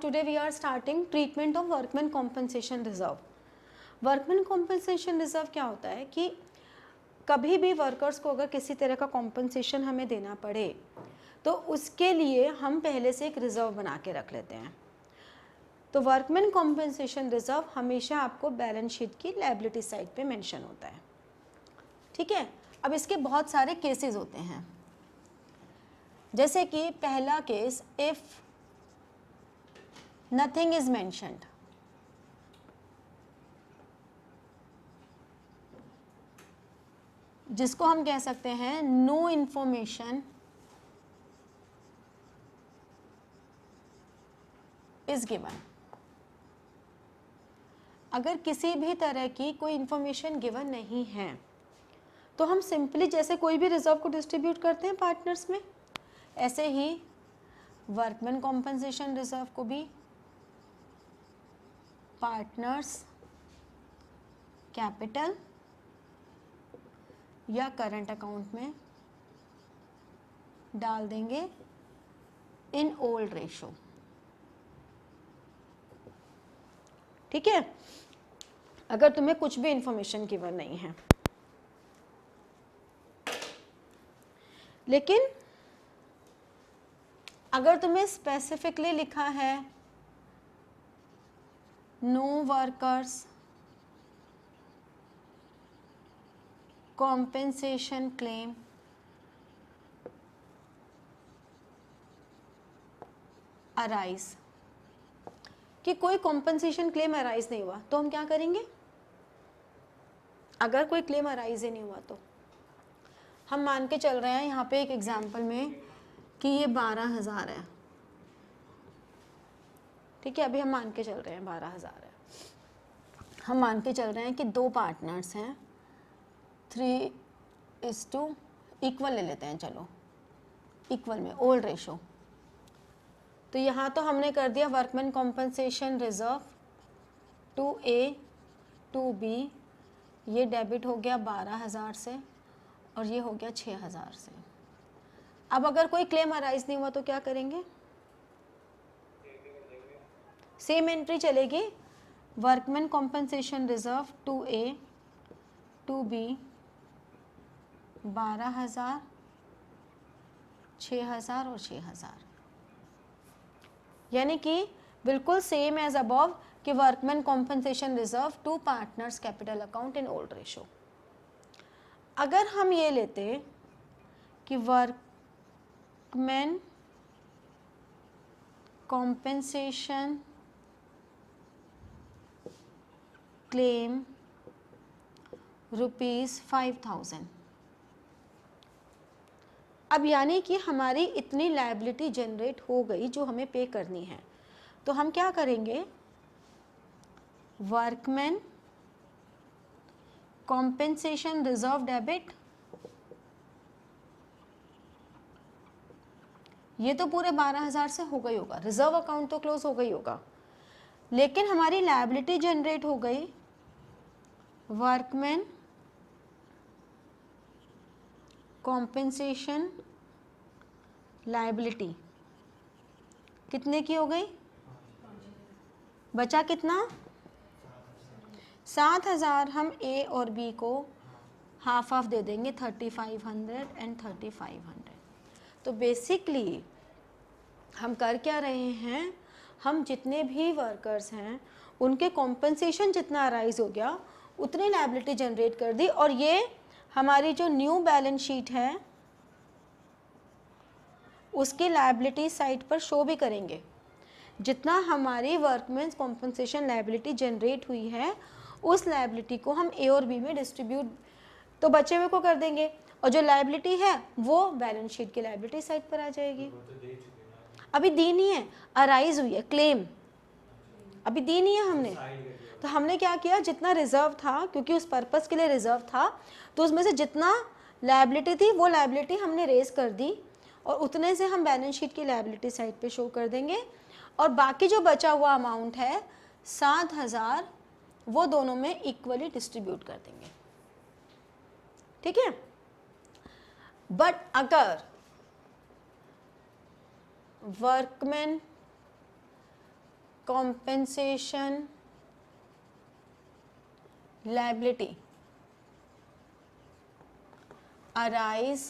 today we are starting treatment of workman compensation reserve. Workman compensation reserve क्या होता है कि कभी भी वर्कर्स को अगर किसी तरह का कॉम्पनसेशन हमें देना पड़े तो उसके लिए हम पहले से एक रिज़र्व बना के रख लेते हैं. तो वर्कमैन कॉम्पनसेशन रिज़र्व हमेशा आपको बैलेंस शीट की लायबिलिटी साइड पे मेंशन होता है. ठीक है. अब इसके बहुत सारे केसेस होते हैं, जैसे कि पहला case, if nothing is mentioned, जिसको हम कह सकते हैं नो इंफॉर्मेशन इज गिवन. अगर किसी भी तरह की कोई इंफॉर्मेशन गिवन नहीं है तो हम सिंपली जैसे कोई भी रिजर्व को डिस्ट्रीब्यूट करते हैं पार्टनर्स में, ऐसे ही वर्कमैन कॉम्पनसेशन रिजर्व को भी पार्टनर्स कैपिटल या करंट अकाउंट में डाल देंगे इन ओल्ड रेशो. ठीक है. अगर तुम्हें कुछ भी इंफॉर्मेशन गिवन नहीं है, लेकिन अगर तुम्हें स्पेसिफिकली लिखा है no workers compensation claim arise, कि कोई कॉम्पेंसेशन क्लेम अराइज नहीं हुआ, तो हम क्या करेंगे? अगर कोई क्लेम अराइज ही नहीं हुआ तो हम मान के चल रहे हैं यहाँ पे एक एग्जांपल में कि ये 12,000 है. ठीक है. अभी हम मान के चल रहे हैं 12,000 है. हम मान के चल रहे हैं कि दो पार्टनर्स हैं, 3:2 इक्वल ले लेते हैं, चलो इक्वल में ओल्ड रेशो. तो यहाँ तो हमने कर दिया workman compensation reserve 2A 2B, ये डेबिट हो गया 12,000 से और ये हो गया 6,000 से. अब अगर कोई क्लेम अराइज नहीं हुआ तो क्या करेंगे? सेम एंट्री चलेगी, workman compensation reserve 2A 2B 12,000 6,000 और 6,000, यानी कि बिल्कुल सेम एज अबव कि workman compensation reserve to partners capital account in old ratio. अगर हम ये लेते कि वर्कमैन कॉम्पनसेशन क्लेम ₹5,000, अब यानी कि हमारी इतनी लायबिलिटी जनरेट हो गई जो हमें पे करनी है, तो हम क्या करेंगे? वर्कमैन कॉम्पेंसेशन रिजर्व डेबिट, ये तो पूरे 12,000 से हो गई होगा, रिजर्व अकाउंट तो क्लोज हो गई होगा, लेकिन हमारी लायबिलिटी जनरेट हो गई वर्कमैन कॉम्पेंसेशन लायबिलिटी कितने की हो गई? बचा कितना? 7,000. हम A और B को हाफ हाफ दे देंगे, 3,500 एंड 3,500. तो बेसिकली हम कर क्या रहे हैं? हम जितने भी वर्कर्स हैं उनके कॉम्पनसेशन जितना अराइज हो गया उतनी लायबिलिटी जनरेट कर दी, और ये हमारी जो न्यू बैलेंस शीट है उसकी लायबिलिटी साइड पर शो भी करेंगे. जितना हमारी वर्कमैन कॉम्पनसेशन लायबिलिटी जनरेट हुई है उस लायबिलिटी को हम A और B में डिस्ट्रीब्यूट तो बचे हुए को कर देंगे, और जो लायबिलिटी है वो बैलेंस शीट की लायबिलिटी साइड पर आ जाएगी. अभी दी नहीं है, अराइज हुई है क्लेम, अभी दी नहीं है हमने. तो हमने क्या किया, जितना रिजर्व था, क्योंकि उस पर्पस के लिए रिजर्व था, तो उसमें से जितना लायबिलिटी थी वो लायबिलिटी हमने रेज कर दी और उतने से हम बैलेंस शीट की लायबिलिटी साइड पे शो कर देंगे, और बाकी जो बचा हुआ अमाउंट है 7,000 वो दोनों में इक्वली डिस्ट्रीब्यूट कर देंगे. ठीक है. बट अगर वर्कमैन compensation liability arise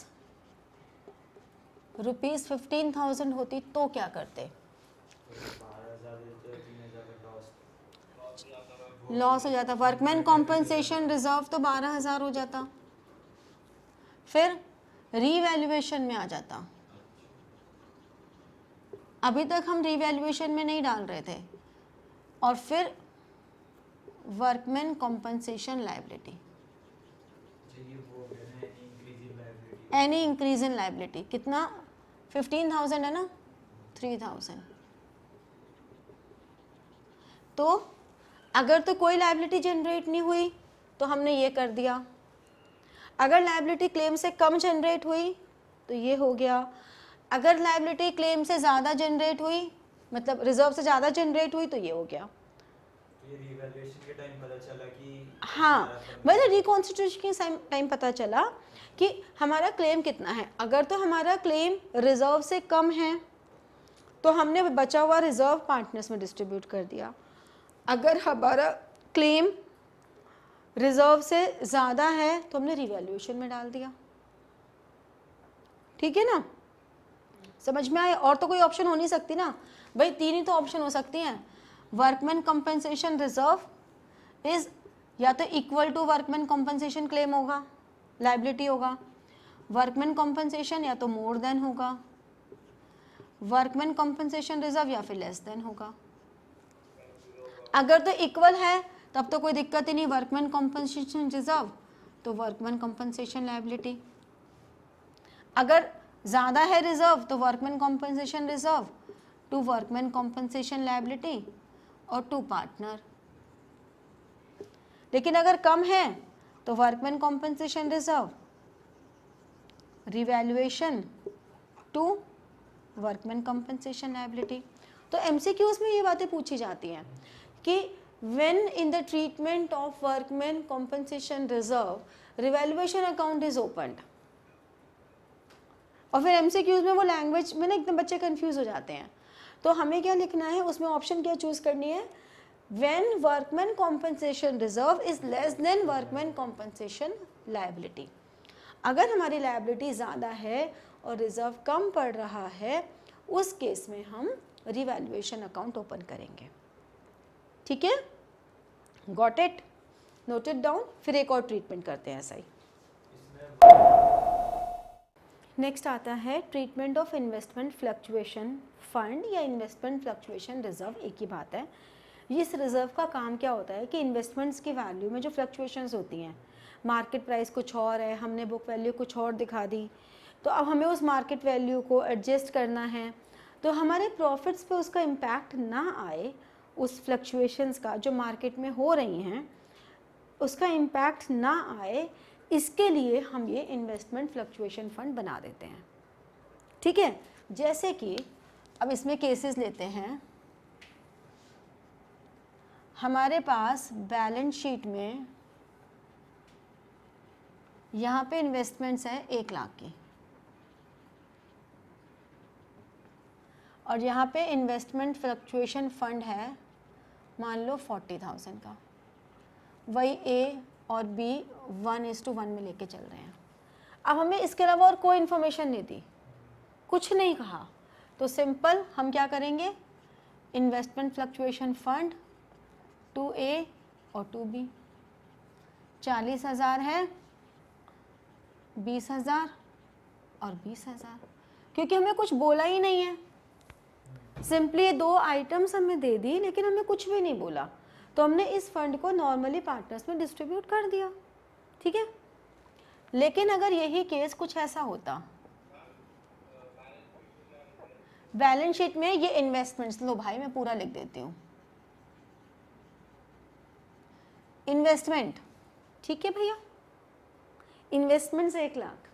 ₹15,000 होती तो क्या करते? लॉस हो जाता, वर्कमैन कॉम्पनसेशन रिजर्व तो 12,000 हो जाता, फिर रीवैल्यूएशन में आ जाता। अभी तक हम रीवैल्यूएशन में नहीं डाल रहे थे, और फिर workman compensation liability, any increase in liability, कितना 15,000 है ना, 3,000। तो अगर तो कोई लायबिलिटी जनरेट नहीं हुई तो हमने ये कर दिया, अगर लायबिलिटी क्लेम से कम जनरेट हुई तो ये हो गया, अगर लायबिलिटी क्लेम से ज़्यादा जनरेट हुई, मतलब रिजर्व से ज़्यादा जनरेट हुई, तो ये हो गया। ये रिवैल्यूएशन के टाइम पता चला कि हाँ, मतलब रिकॉन्स्टिट्यूशन के टाइम पता चला कि हमारा क्लेम कितना है। अगर तो हमारा क्लेम रिजर्व से कम है तो हमने बचा हुआ रिजर्व पार्टनर्स में डिस्ट्रीब्यूट कर दिया, अगर हमारा क्लेम रिजर्व से ज़्यादा है तो हमने रिवैल्यूएशन में डाल दिया। ठीक है ना, समझ में आया? और तो कोई ऑप्शन हो नहीं सकती ना भाई, 3 ही तो ऑप्शन हो सकती हैं। वर्कमैन कंपनसेशन रिजर्व इज या तो equal to workman compensation claim होगा, लायबिलिटी होगा, वर्कमैन कंपनसेशन या तो मोर देन होगा, वर्कमैन कंपनसेशन रिजर्व या फिर लेस देन होगा। अगर तो इक्वल है तब तो कोई दिक्कत ही नहीं, वर्कमैन कंपनसेशन रिजर्व तो वर्कमैन कंपनसेशन लायबिलिटी, अगर ज़्यादा है रिजर्व तो workman compensation reserve to workman compensation liability और टू पार्टनर, लेकिन अगर कम है तो workman compensation reserve revaluation to workman compensation liability. तो एमसीक्यूज में ये बातें पूछी जाती हैं कि when in the treatment of workman compensation reserve revaluation account is opened, और फिर एमसीक्यूज में वो लैंग्वेज में ना एकदम बच्चे कंफ्यूज हो जाते हैं। तो हमें क्या लिखना है, उसमें ऑप्शन क्या चूज करनी है, when workman compensation reserve is less than workman compensation liability. अगर हमारी लायबिलिटी ज़्यादा है और रिजर्व कम पड़ रहा है, उस केस में हम रिवैल्यूएशन अकाउंट ओपन करेंगे। ठीक है, got it, note it down. फिर एक और ट्रीटमेंट करते हैं ऐसा ही। नेक्स्ट आता है treatment of investment fluctuation fund या इन्वेस्टमेंट फ्लक्चुएशन रिजर्व, एक ही बात है। इस रिजर्व का काम क्या होता है कि इन्वेस्टमेंट्स की वैल्यू में जो फ्लक्चुएशंस होती हैं, मार्केट प्राइस कुछ और है, हमने बुक वैल्यू कुछ और दिखा दी, तो अब हमें उस मार्केट वैल्यू को एडजस्ट करना है, तो हमारे प्रॉफिट्स पे उसका इम्पैक्ट ना आए, उस फ्लक्चुएशंस का जो मार्केट में हो रही हैं उसका इम्पैक्ट ना आए, इसके लिए हम ये इन्वेस्टमेंट फ्लक्चुएशन फंड बना देते हैं। ठीक है, जैसे कि अब इसमें केसेस लेते हैं, हमारे पास बैलेंस शीट में यहाँ पे इन्वेस्टमेंट्स हैं 1 लाख की, और यहाँ पे इन्वेस्टमेंट फ्लक्चुएशन फंड है मान लो 40,000 का, वही ए और बी 1:1 में लेके चल रहे हैं। अब हमें इसके अलावा और कोई इन्फॉर्मेशन नहीं दी, कुछ नहीं कहा, तो सिंपल हम क्या करेंगे, इन्वेस्टमेंट फ्लक्चुएशन फंड 2A और 2B, 40,000 है, 20,000 और 20,000, क्योंकि हमें कुछ बोला ही नहीं है, सिंपली ये 2 आइटम्स हमें दे दी लेकिन हमें कुछ भी नहीं बोला, तो हमने इस फंड को नॉर्मली पार्टनर्स में डिस्ट्रीब्यूट कर दिया। ठीक है, लेकिन अगर यही केस कुछ ऐसा होता, बैलेंस शीट में ये इन्वेस्टमेंट्स, लो भाई मैं पूरा लिख देती हूँ, इन्वेस्टमेंट, ठीक है भैया, इन्वेस्टमेंट्स 1 लाख,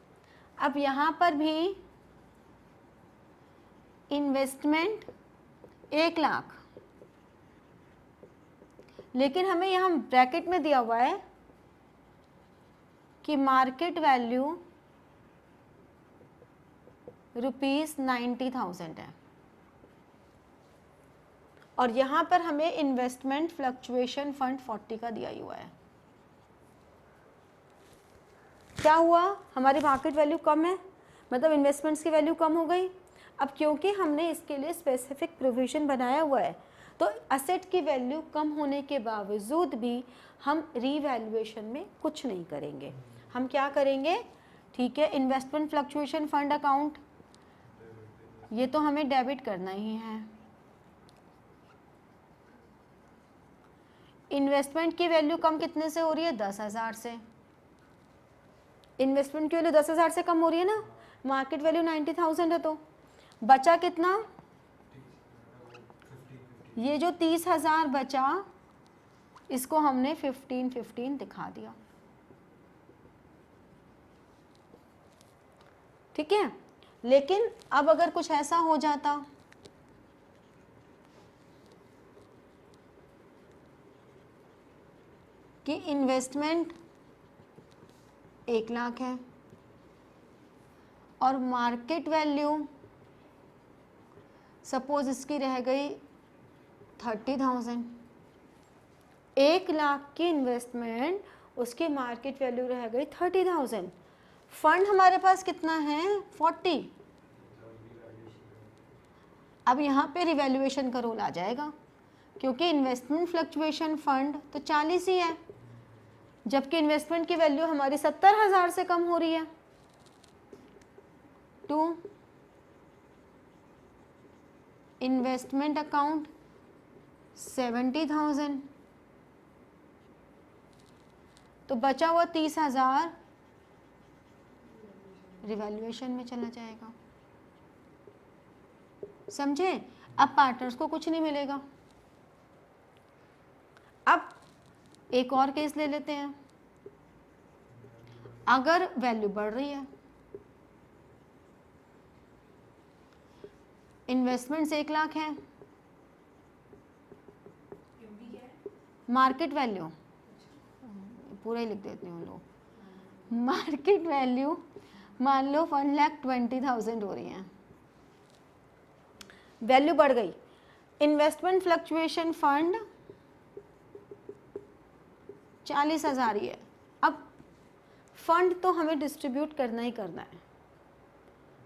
अब यहाँ पर भी इन्वेस्टमेंट 1 लाख, लेकिन हमें यहाँ ब्रैकेट में दिया हुआ है कि मार्केट वैल्यू ₹90,000 है, और यहाँ पर हमें इन्वेस्टमेंट फ्लक्चुएशन फंड 40 का दिया ही हुआ है। क्या हुआ, हमारी मार्केट वैल्यू कम है, मतलब इन्वेस्टमेंट्स की वैल्यू कम हो गई। अब क्योंकि हमने इसके लिए स्पेसिफिक प्रोविजन बनाया हुआ है, तो असेट की वैल्यू कम होने के बावजूद भी हम रीवैल्यूएशन में कुछ नहीं करेंगे। हम क्या करेंगे, ठीक है, इन्वेस्टमेंट फ्लक्चुएशन फंड अकाउंट, ये तो हमें डेबिट करना ही है। इन्वेस्टमेंट की वैल्यू कम कितने से हो रही है, 10,000 से। इन्वेस्टमेंट की वैल्यू 10,000 से कम हो रही है ना, मार्केट वैल्यू 90,000 है, तो बचा कितना, ये जो 30,000 बचा इसको हमने 15 दिखा दिया। ठीक है, लेकिन अब अगर कुछ ऐसा हो जाता कि इन्वेस्टमेंट 1 लाख है और मार्केट वैल्यू सपोज इसकी रह गई 30,000, 1 लाख की इन्वेस्टमेंट, उसकी मार्केट वैल्यू रह गई 30,000, फंड हमारे पास कितना है 40। अब यहाँ पे रिवैल्यूएशन का रोल आ जाएगा, क्योंकि इन्वेस्टमेंट फ्लक्चुएशन फंड तो 40 ही है, जबकि इन्वेस्टमेंट की वैल्यू हमारी 70,000 से कम हो रही है। टू इन्वेस्टमेंट अकाउंट 70,000, तो बचा हुआ 30,000 रिवैल्यूएशन में चला जाएगा। समझे, अब पार्टनर्स को कुछ नहीं मिलेगा। अब एक और केस ले लेते हैं, अगर वैल्यू बढ़ रही है, इन्वेस्टमेंट्स 1 लाख है, मार्केट वैल्यू पूरा ही लिख देती हूँ लोग, मार्केट वैल्यू मान लो 1,20,000 हो रही है, वैल्यू बढ़ गई, इन्वेस्टमेंट फ्लक्चुएशन फंड 40,000 ही है। अब फंड तो हमें डिस्ट्रीब्यूट करना ही करना है,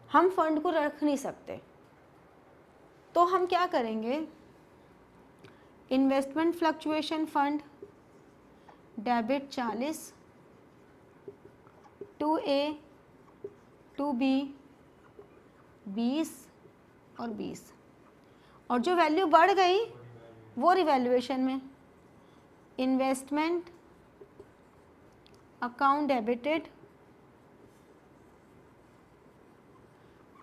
हम फंड को रख नहीं सकते, तो हम क्या करेंगे, investment fluctuation fund debit 40, 2A 2B 20 और 20, और जो वैल्यू बढ़ गई वो रिवैल्यूएशन में, investment account debited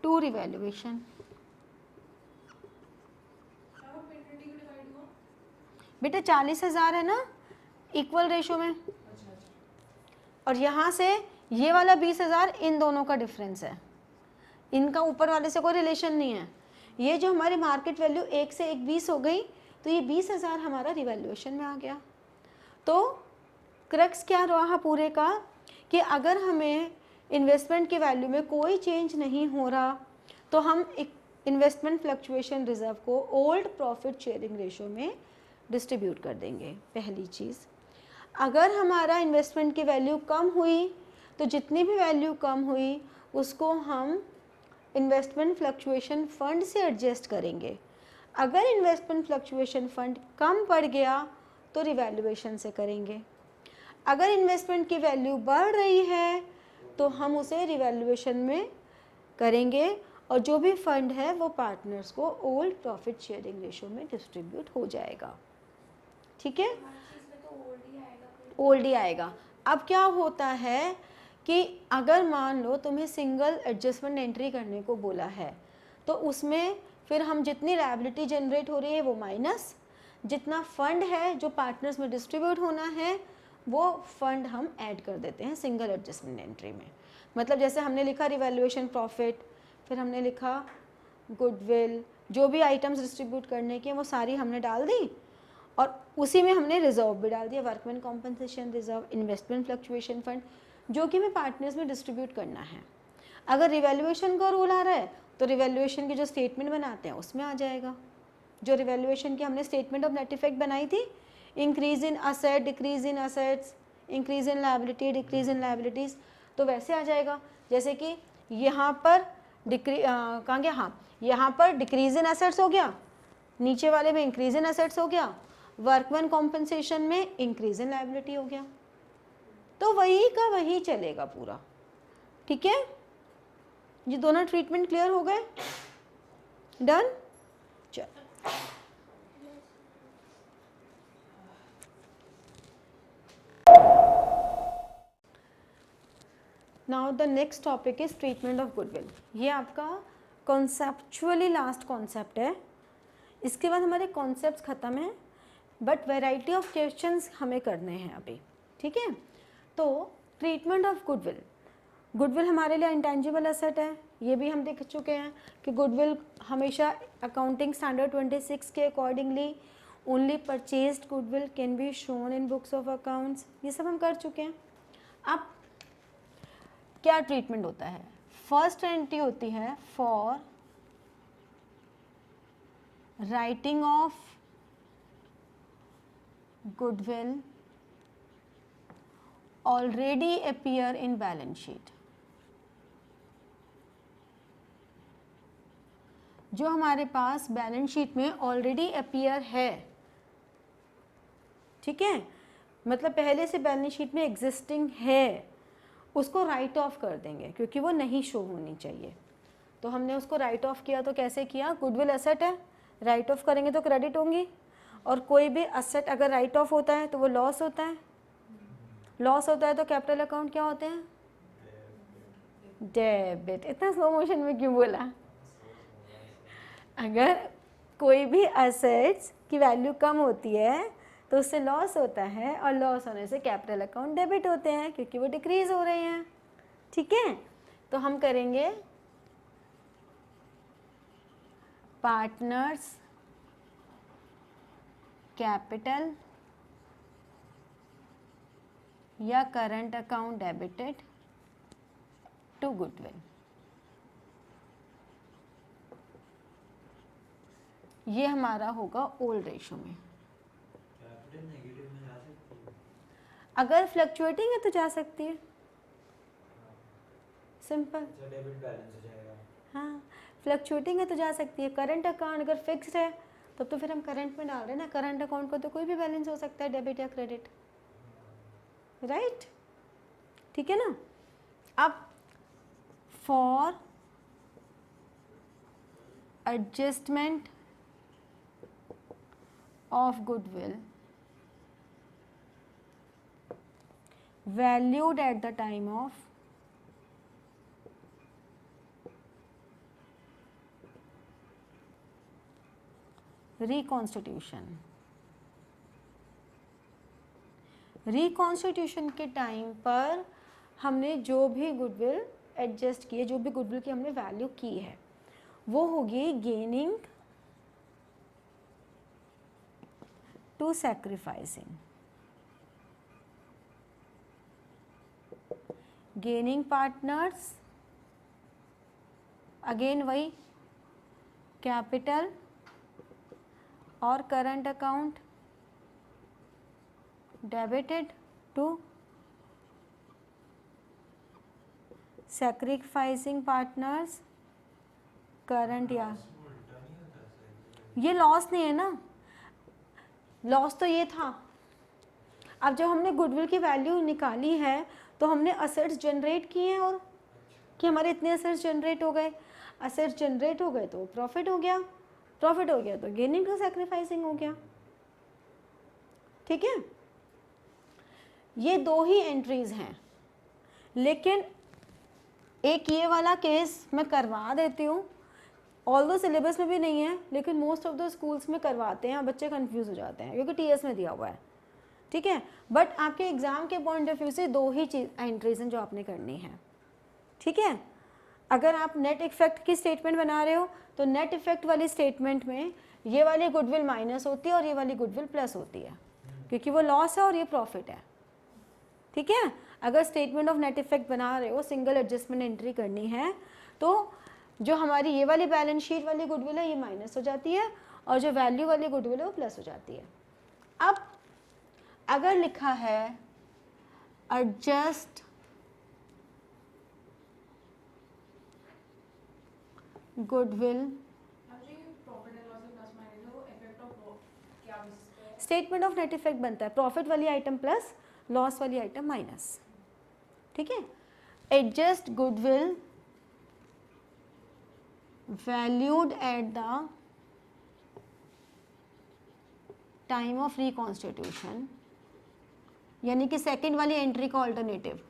to revaluation. बेटा 40,000 है ना, इक्वल रेशो में, और यहाँ से ये वाला 20,000 इन दोनों का डिफरेंस है, इनका ऊपर वाले से कोई रिलेशन नहीं है। ये जो हमारी मार्केट वैल्यू 1 से 1 20 हो गई, तो ये 20,000 हमारा रिवैल्यूएशन में आ गया। तो क्रक्स क्या रहा पूरे का, कि अगर हमें इन्वेस्टमेंट की वैल्यू में कोई चेंज नहीं हो रहा, तो हम एक इन्वेस्टमेंट फ्लक्चुएशन रिजर्व को ओल्ड प्रॉफिट शेयरिंग रेशो में डिस्ट्रीब्यूट कर देंगे। पहली चीज़, अगर हमारा इन्वेस्टमेंट की वैल्यू कम हुई, तो जितनी भी वैल्यू कम हुई उसको हम इन्वेस्टमेंट फ्लक्चुएशन फंड से एडजस्ट करेंगे। अगर इन्वेस्टमेंट फ्लक्चुएशन फंड कम पड़ गया तो रिवैल्यूएशन से करेंगे। अगर इन्वेस्टमेंट की वैल्यू बढ़ रही है तो हम उसे रिवैल्यूएशन में करेंगे, और जो भी फंड है वो पार्टनर्स को ओल्ड प्रॉफिट शेयरिंग रेशो में डिस्ट्रीब्यूट हो जाएगा। ठीक है, ओल्ड ही आएगा। अब क्या होता है कि अगर मान लो तुम्हें सिंगल एडजस्टमेंट एंट्री करने को बोला है, तो उसमें फिर हम जितनी लायबिलिटी जनरेट हो रही है वो माइनस जितना फंड है जो पार्टनर्स में डिस्ट्रीब्यूट होना है वो फंड हम ऐड कर देते हैं सिंगल एडजस्टमेंट एंट्री में। मतलब जैसे हमने लिखा रिवैल्यूएशन प्रॉफिट, फिर हमने लिखा गुडविल, जो भी आइटम्स डिस्ट्रीब्यूट करने के वो सारी हमने डाल दी, और उसी में हमने रिजर्व भी डाल दिया, workman compensation reserve, investment fluctuation fund, जो कि हमें पार्टनर्स में डिस्ट्रीब्यूट करना है। अगर रिवैल्यूएशन का रूल आ रहा है तो रिवैल्यूएशन की जो स्टेटमेंट बनाते हैं उसमें आ जाएगा। जो रिवैल्यूएशन की हमने स्टेटमेंट ऑफ नेट इफेक्ट बनाई थी, increase in asset, decrease in assets, increase in liability, decrease in liabilities, तो वैसे आ जाएगा। जैसे कि यहाँ पर कहाँ गया, हाँ यहाँ पर डिक्रीज इन असेट्स हो गया, नीचे वाले में इंक्रीज इन असेट्स हो गया, वर्कमैन कॉम्पनसेशन में इंक्रीज इन लायबिलिटी हो गया, तो वही का वही चलेगा पूरा। ठीक है, ये दोनों ट्रीटमेंट क्लियर हो गए, डन। चल now the next topic is treatment of goodwill. ये आपका कॉन्सेप्चुअली लास्ट कॉन्सेप्ट है, इसके बाद हमारे कॉन्सेप्ट्स ख़त्म हैं, बट वैरायटी ऑफ क्वेश्चंस हमें करने हैं अभी। ठीक है, तो ट्रीटमेंट ऑफ गुडविल, गुडविल हमारे लिए इंटेंजिबल एसेट है, ये भी हम देख चुके हैं कि गुडविल हमेशा अकाउंटिंग स्टैंडर्ड 26 के accordingly only purchased goodwill can be shown in books of accounts, ये सब हम कर चुके हैं। अब क्या ट्रीटमेंट होता है, फर्स्ट एंट्री होती है for writing of goodwill already appear in balance sheet. जो हमारे पास बैलेंस शीट में ऑलरेडी अपीयर है, ठीक है, मतलब पहले से बैलेंस शीट में एग्जिस्टिंग है, उसको राइट ऑफ कर देंगे क्योंकि वो नहीं शो होनी चाहिए। तो हमने उसको राइट ऑफ किया, तो कैसे किया, गुडविल एसेट है, राइट ऑफ करेंगे तो क्रेडिट होंगी, और कोई भी एसेट अगर राइट ऑफ होता है तो वो लॉस होता है, लॉस होता है तो कैपिटल अकाउंट क्या होते हैं, डेबिट। इतना स्लो मोशन में क्यों बोला, अगर कोई भी एसेट्स की वैल्यू कम होती है तो उससे लॉस होता है, और लॉस होने से कैपिटल अकाउंट डेबिट होते हैं क्योंकि वो डिक्रीज हो रहे हैं। ठीक है, तो हम करेंगे पार्टनर्स कैपिटल या current account debited to goodwill. ये हमारा होगा ओल्ड रेशो में। कैपिटल नेगेटिव में जा सकती है, अगर फ्लक्चुएटिंग है तो जा सकती है, सिंपल। अच्छा डेबिट बैलेंस हो जाएगा। हाँ, फ्लक्चुएटिंग है तो जा सकती है। करंट अकाउंट अगर फिक्स्ड है तब तो फिर हम करंट में डाल रहे हैं ना, करंट अकाउंट का तो कोई भी बैलेंस हो सकता है, डेबिट या क्रेडिट, राइट। ठीक है ना। अब for adjustment of goodwill valued at the time of reconstitution, reconstitution के टाइम पर हमने जो भी गुडविल एडजस्ट किए, जो भी गुडविल की हमने वैल्यू की है, वो होगी gaining to sacrificing. Gaining partners, again वही कैपिटल और current account debited to sacrificing partners current, या ये लॉस नहीं है ना, लॉस तो ये था। अब जब हमने गुडविल की वैल्यू निकाली है तो हमने असेट्स जनरेट किए हैं, और कि हमारे इतने असेट्स जनरेट हो गए, असेट्स जनरेट हो गए तो प्रॉफिट हो गया, प्रॉफिट हो गया तो गेनिंग टू सैक्रिफाइसिंग हो गया। ठीक है, ये दो ही एंट्रीज हैं, लेकिन एक ये वाला केस मैं करवा देती हूँ, ऑल्दो सिलेबस में भी नहीं है, लेकिन मोस्ट ऑफ द स्कूल्स में करवाते हैं और बच्चे कंफ्यूज हो जाते हैं क्योंकि टीएस में दिया हुआ है। ठीक है, बट आपके एग्जाम के पॉइंट ऑफ व्यू से दो ही चीज एंट्रीज हैं जो आपने करनी है। ठीक है, अगर आप नेट इफेक्ट की स्टेटमेंट बना रहे हो तो नेट इफेक्ट वाली स्टेटमेंट में ये वाली गुडविल माइनस होती है और ये वाली गुडविल प्लस होती है, क्योंकि वो लॉस है और ये प्रॉफिट है। ठीक है, अगर स्टेटमेंट ऑफ नेट इफेक्ट बना रहे हो, सिंगल एडजस्टमेंट एंट्री करनी है, तो जो हमारी ये वाली बैलेंस शीट वाली गुडविल है ये माइनस हो जाती है, और जो वैल्यू वाली गुडविल है वो प्लस हो जाती है। अब अगर लिखा है adjust goodwill, statement of net effect बनता है प्रॉफिट वाली आइटम प्लस लॉस वाली आइटम माइनस, ठीक है। Adjust goodwill valued at the time of reconstitution, यानी कि सेकंड वाली एंट्री का alternative,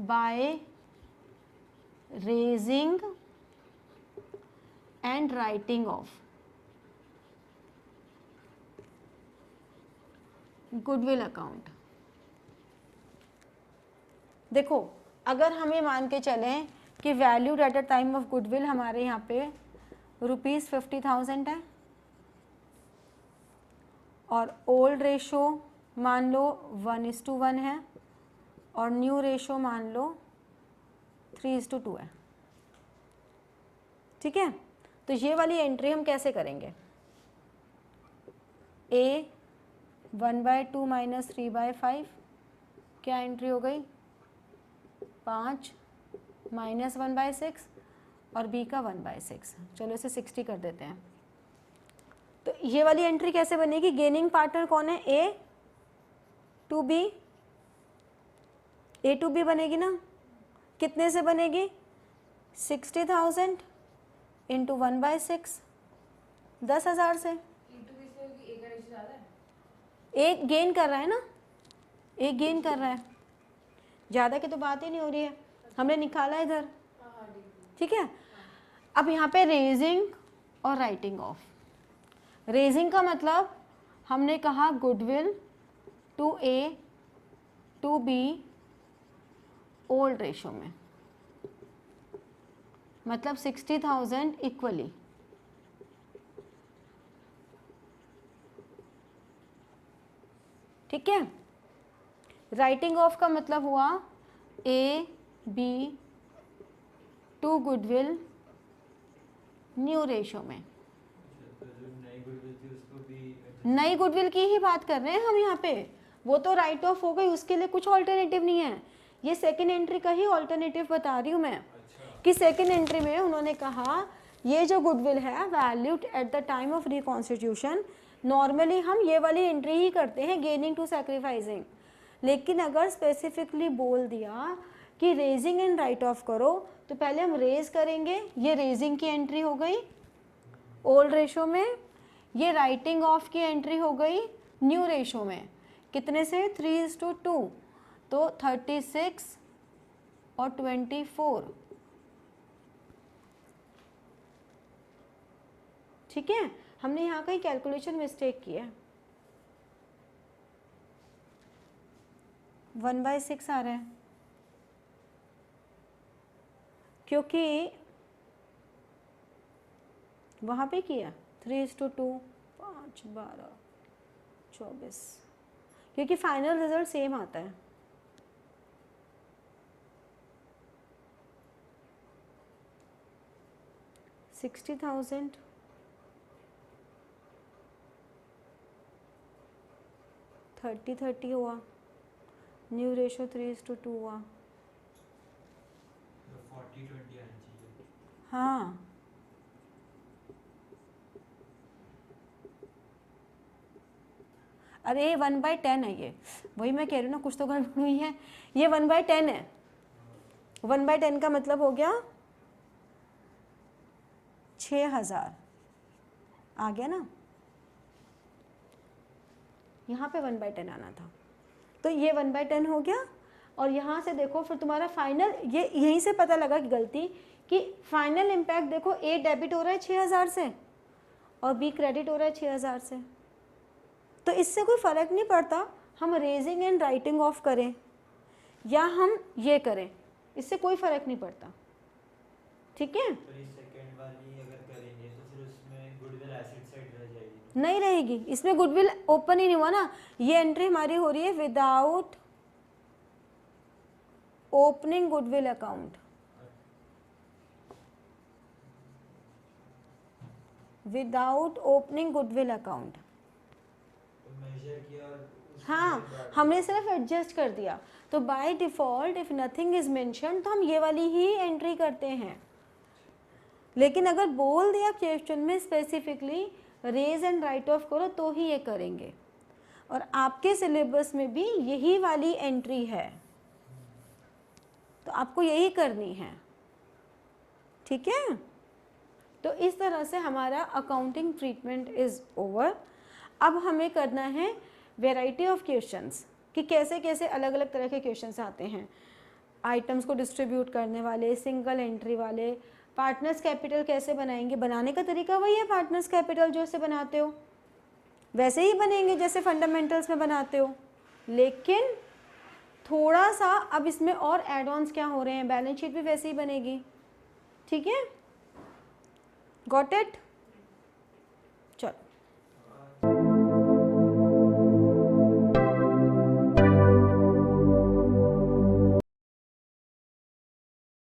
by raising and writing of goodwill account. देखो अगर हमें मान के चलें कि valued at a time of goodwill हमारे यहाँ पे ₹50,000 है और ओल्ड रेशो मान लो 1:1 है और न्यू रेशो मान लो 3:2 है, ठीक है। तो ये वाली एंट्री हम कैसे करेंगे, A 1/2 माइनस 3/5 क्या एंट्री हो गई 5 माइनस 1/6 और B का 1/6, चलो इसे 60 कर देते हैं। तो ये वाली एंट्री कैसे बनेगी, गेनिंग पार्टनर कौन है A to B बनेगी ना, कितने से बनेगी 60,000 इंटू 1/6 10,000 से। एक गेन कर रहा है ना, एक गेन कर रहा है, ज़्यादा की तो बात ही नहीं हो रही है, हमने निकाला इधर, ठीक है। अब यहाँ पे रेजिंग और राइटिंग ऑफ, रेजिंग का मतलब हमने कहा goodwill to A to B old ratio में, मतलब 60,000 इक्वली, ठीक है। राइटिंग ऑफ का मतलब हुआ A B to goodwill new ratio में, नई गुडविल की ही बात कर रहे हैं हम यहाँ पे, वो तो राइट ऑफ हो गई, उसके लिए कुछ ऑल्टरनेटिव नहीं है, ये सेकंड एंट्री का ही ऑल्टरनेटिव बता रही हूँ मैं। कि सेकंड एंट्री में उन्होंने कहा ये जो गुडविल है valued at the time of reconstitution, normally हम ये वाली एंट्री ही करते हैं गेनिंग टू सैक्रिफाइसिंग, लेकिन अगर स्पेसिफिकली बोल दिया कि रेजिंग एंड राइट ऑफ करो तो पहले हम रेज करेंगे, ये रेजिंग की एंट्री हो गई ओल्ड रेशो में, ये राइटिंग ऑफ की एंट्री हो गई न्यू रेशो में, कितने से 3:2, तो 36 और 24, ठीक है। हमने यहाँ कहीं कैलकुलेशन मिस्टेक की है, 1/6 आ रहा है क्योंकि वहाँ पे किया 3:2 5 12 24, क्योंकि फाइनल रिजल्ट सेम आता है। $60,000 30 हुआ, न्यू रेशो 3:2 हुआ, 40-20 आना चाहिए। हाँ अरे 1/10 है ये, वही मैं कह रही हूँ ना, कुछ तो गड़बड़ हुई है, ये 1/10 है, 1/10 का मतलब हो गया 6,000 आ गया ना, यहाँ पे 1/10 आना था, तो ये 1/10 हो गया। और यहाँ से देखो फिर तुम्हारा फाइनल, ये यहीं से पता लगा कि गलती कि फाइनल इम्पैक्ट देखो, A डेबिट हो रहा है 6,000 से और B क्रेडिट हो रहा है 6,000 से, तो इससे कोई फ़र्क नहीं पड़ता हम रेजिंग एंड राइटिंग ऑफ करें या हम ये करें, इससे कोई फ़र्क नहीं पड़ता, ठीक है। पर इस सेकंड वाली अगर करेंगे तो फिर उसमें गुडविल एसेट साइड रह जाएगी, नहीं रहेगी, इसमें गुडविल ओपन ही नहीं हुआ ना, ये एंट्री हमारी हो रही है without opening goodwill account, without opening goodwill account. तो मेजर किया और उसके हाँ, बाद हमने सिर्फ एडजस्ट कर दिया। तो by default if nothing is mention तो हम ये वाली ही एंट्री करते हैं, लेकिन अगर बोल दिया क्वेश्चन में specifically raise and write off करो तो ही ये करेंगे। और आपके सिलेबस में भी यही वाली एंट्री है, तो आपको यही करनी है, ठीक है। तो इस तरह से हमारा अकाउंटिंग ट्रीटमेंट इज़ ओवर। अब हमें करना है वेराइटी ऑफ क्वेश्चंस कि कैसे कैसे अलग अलग तरह के क्वेश्चंस आते हैं। आइटम्स को डिस्ट्रीब्यूट करने वाले, सिंगल एंट्री वाले, पार्टनर्स कैपिटल कैसे बनाएंगे, बनाने का तरीका वही है पार्टनर्स कैपिटल जैसे बनाते हो वैसे ही बनेंगे जैसे फंडामेंटल्स में बनाते हो, लेकिन थोड़ा सा अब इसमें और एड ऑन्स क्या हो रहे हैं, बैलेंस शीट भी वैसे ही बनेगी, ठीक है। Got it.